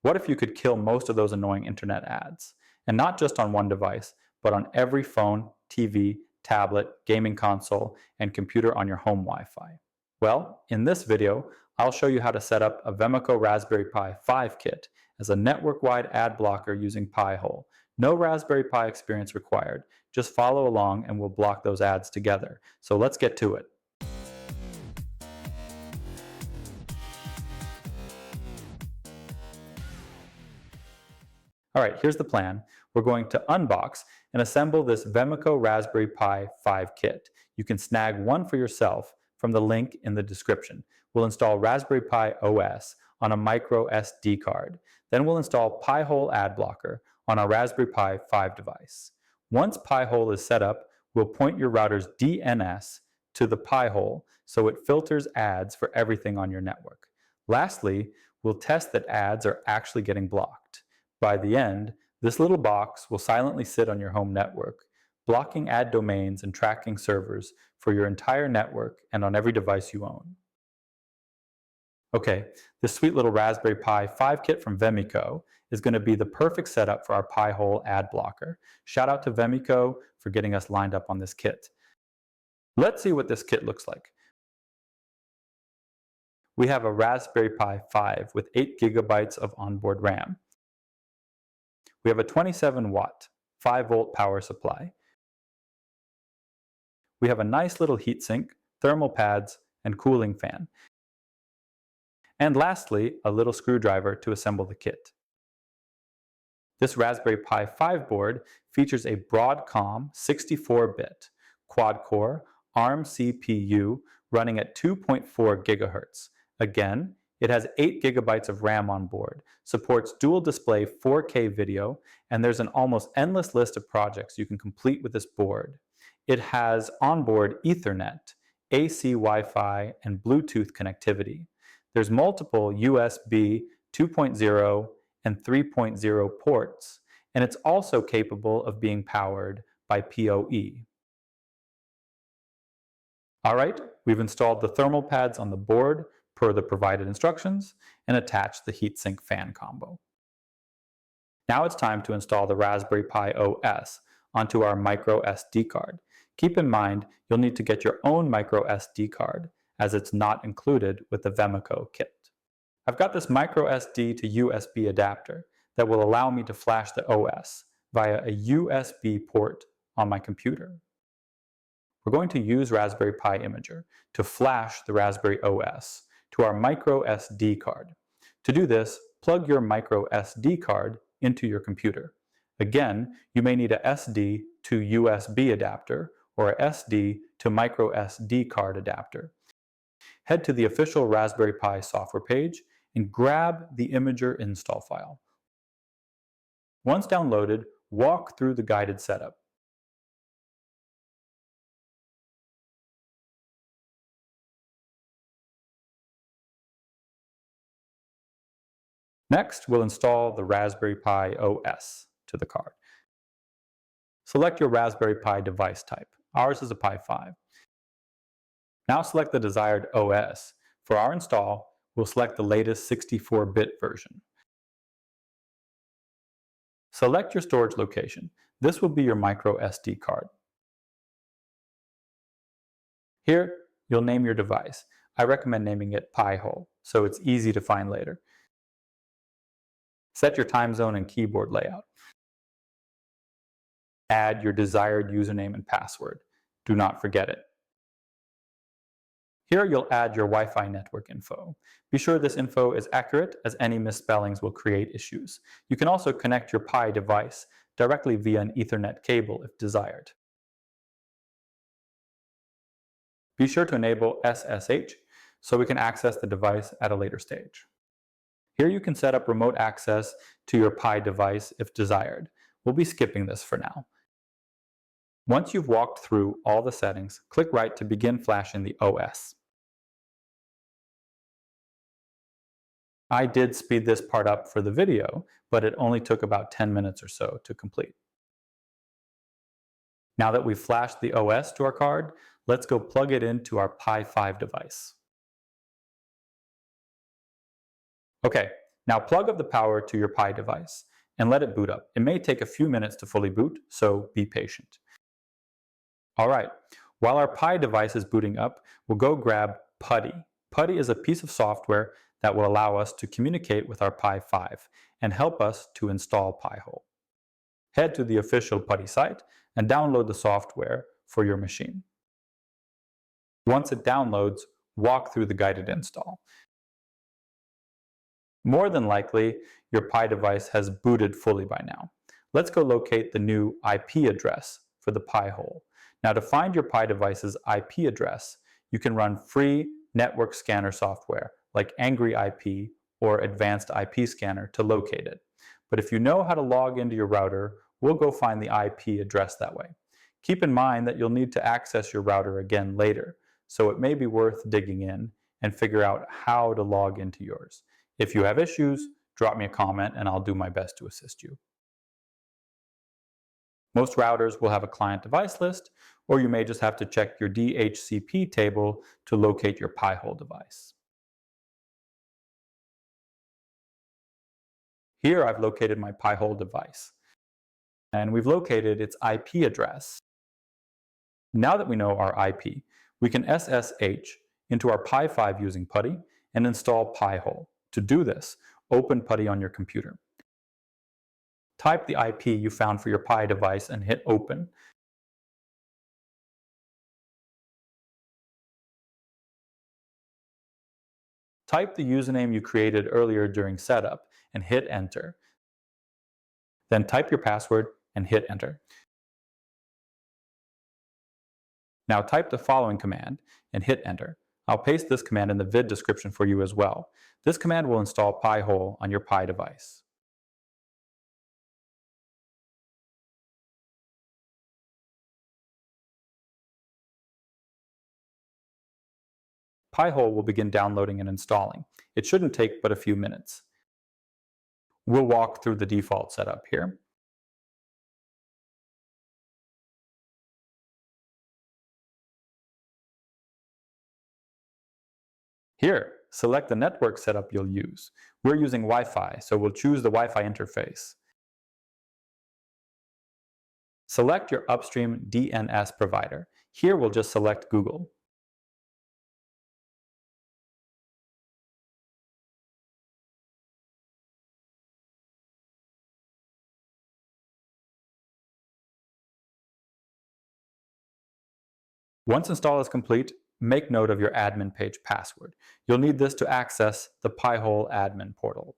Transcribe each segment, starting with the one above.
What if you could kill most of those annoying internet ads? And not just on one device, but on every phone, TV, tablet, gaming console, and computer on your home Wi-Fi. Well, in this video, I'll show you how to set up a Vemico Raspberry Pi 5 kit as a network-wide ad blocker using Pi-hole. No Raspberry Pi experience required. Just follow along and we'll block those ads together. So let's get to it. All right, here's the plan. We're going to unbox and assemble this Vemico Raspberry Pi 5 kit. You can snag one for yourself from the link in the description. We'll install Raspberry Pi OS on a micro SD card. Then we'll install Pi-hole ad blocker on our Raspberry Pi 5 device. Once Pi-hole is set up, we'll point your router's DNS to the Pi-hole so it filters ads for everything on your network. Lastly, we'll test that ads are actually getting blocked. By the end, this little box will silently sit on your home network, blocking ad domains and tracking servers for your entire network and on every device you own. Okay, this sweet little Raspberry Pi 5 kit from Vemico is going to be the perfect setup for our Pi-hole ad blocker. Shout out to Vemico for getting us lined up on this kit. Let's see what this kit looks like. We have a Raspberry Pi 5 with 8 GB of onboard RAM. We have a 27-watt, 5-volt power supply. We have a nice little heatsink, thermal pads, and cooling fan. And lastly, a little screwdriver to assemble the kit. This Raspberry Pi 5 board features a Broadcom 64-bit quad-core ARM CPU running at 2.4 GHz. Again, it has 8 GB of RAM on board, supports dual display 4K video, and there's an almost endless list of projects you can complete with this board. It has onboard Ethernet, AC Wi-Fi, and Bluetooth connectivity. There's multiple USB 2.0 and 3.0 ports, and it's also capable of being powered by PoE. All right, we've installed the thermal pads on the board per the provided instructions and attached the heatsink fan combo. Now it's time to install the Raspberry Pi OS onto our micro SD card. Keep in mind, you'll need to get your own micro SD card as it's not included with the Vemico kit. I've got this micro SD to USB adapter that will allow me to flash the OS via a USB port on my computer. We're going to use Raspberry Pi Imager to flash the Raspberry OS to our micro SD card. To do this, plug your micro SD card into your computer. Again, you may need a SD to USB adapter or a SD to micro SD card adapter. Head to the official Raspberry Pi software page and grab the Imager install file. Once downloaded, walk through the guided setup. Next, we'll install the Raspberry Pi OS to the card. Select your Raspberry Pi device type. Ours is a Pi 5. Now select the desired OS. For our install, we'll select the latest 64-bit version. Select your storage location. This will be your micro SD card. Here, you'll name your device. I recommend naming it Pi-hole, so it's easy to find later. Set your time zone and keyboard layout. Add your desired username and password. Do not forget it. Here you'll add your Wi-Fi network info. Be sure this info is accurate, as any misspellings will create issues. You can also connect your Pi device directly via an Ethernet cable if desired. Be sure to enable SSH so we can access the device at a later stage. Here you can set up remote access to your Pi device if desired. We'll be skipping this for now. Once you've walked through all the settings, click right to begin flashing the OS. I did speed this part up for the video, but it only took about 10 minutes or so to complete. Now that we've flashed the OS to our card, let's go plug it into our Pi 5 device. Okay, Now plug up the power to your Pi device and let it boot up. It may take a few minutes to fully boot, so be patient. All right, while our Pi device is booting up, we'll go grab Putty. Putty is a piece of software that will allow us to communicate with our Pi 5 and help us to install Pi-hole. Head to the official Putty site and download the software for your machine. Once it downloads, walk through the guided install. More than likely, your Pi device has booted fully by now. Let's go locate the new IP address for the Pi-hole. Now, to find your Pi device's IP address, you can run free network scanner software like Angry IP or Advanced IP Scanner to locate it. But if you know how to log into your router, we'll go find the IP address that way. Keep in mind that you'll need to access your router again later, so it may be worth digging in and figure out how to log into yours. If you have issues, drop me a comment and I'll do my best to assist you. Most routers will have a client device list, or you may just have to check your DHCP table to locate your Pi-hole device. Here I've located my Pi-hole device, and we've located its IP address. Now that we know our IP, we can SSH into our Pi 5 using Putty and install Pi-hole. To do this, open Putty on your computer. Type the IP you found for your Pi device and hit open. Type the username you created earlier during setup and hit enter. Then type your password and hit enter. Now type the following command and hit enter. I'll paste this command in the vid description for you as well. This command will install Pi-hole on your Pi device. Pi-hole will begin downloading and installing. It shouldn't take but a few minutes. We'll walk through the default setup here. Here, select the network setup you'll use. We're using Wi-Fi, so we'll choose the Wi-Fi interface. Select your upstream DNS provider. Here we'll just select Google. Once install is complete, make note of your admin page password. You'll need this to access the Pi-hole admin portal.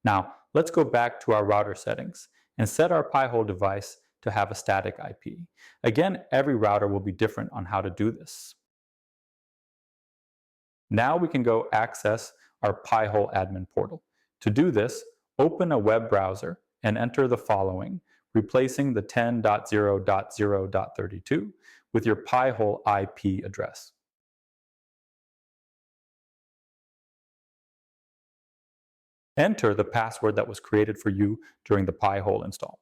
Now, let's go back to our router settings and set our Pi-hole device to have a static IP. Again, every router will be different on how to do this. Now we can go access our Pi-hole admin portal. To do this, open a web browser and enter the following, replacing the 10.0.0.32 with your Pi-hole IP address. Enter the password that was created for you during the Pi-hole install.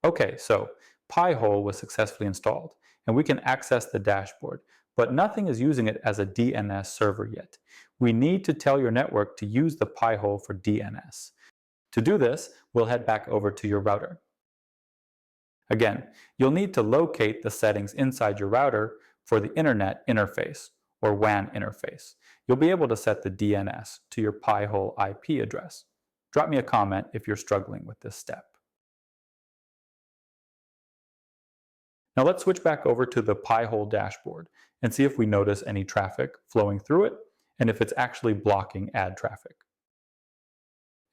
Okay, so Pi-hole was successfully installed, and we can access the dashboard, but nothing is using it as a DNS server yet. We need to tell your network to use the Pi-hole for DNS. To do this, we'll head back over to your router. Again, you'll need to locate the settings inside your router for the Internet interface, or WAN interface. You'll be able to set the DNS to your Pi-hole IP address. Drop me a comment if you're struggling with this step. Now let's switch back over to the Pi-hole dashboard and see if we notice any traffic flowing through it and if it's actually blocking ad traffic.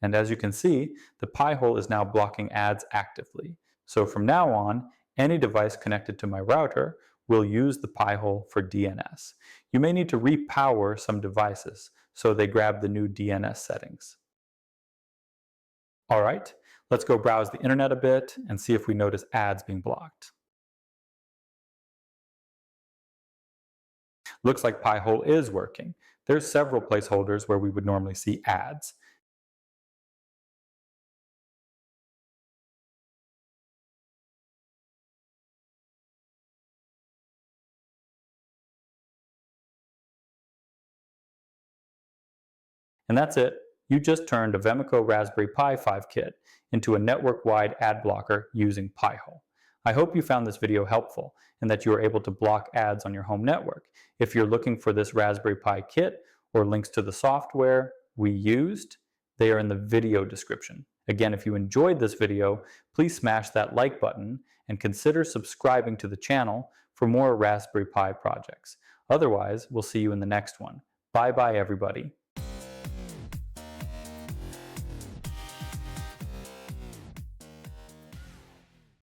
And as you can see, the Pi-hole is now blocking ads actively. So from now on, any device connected to my router will use the Pi-hole for DNS. You may need to repower some devices so they grab the new DNS settings. All right, let's go browse the internet a bit and see if we notice ads being blocked. Looks like Pi-hole is working. There's several placeholders where we would normally see ads. And that's it. You just turned a Vemico Raspberry Pi 5 kit into a network-wide ad blocker using Pi-hole. I hope you found this video helpful and that you were able to block ads on your home network. If you're looking for this Raspberry Pi kit or links to the software we used, they are in the video description. Again, if you enjoyed this video, please smash that like button and consider subscribing to the channel for more Raspberry Pi projects. Otherwise, we'll see you in the next one. Bye-bye, everybody.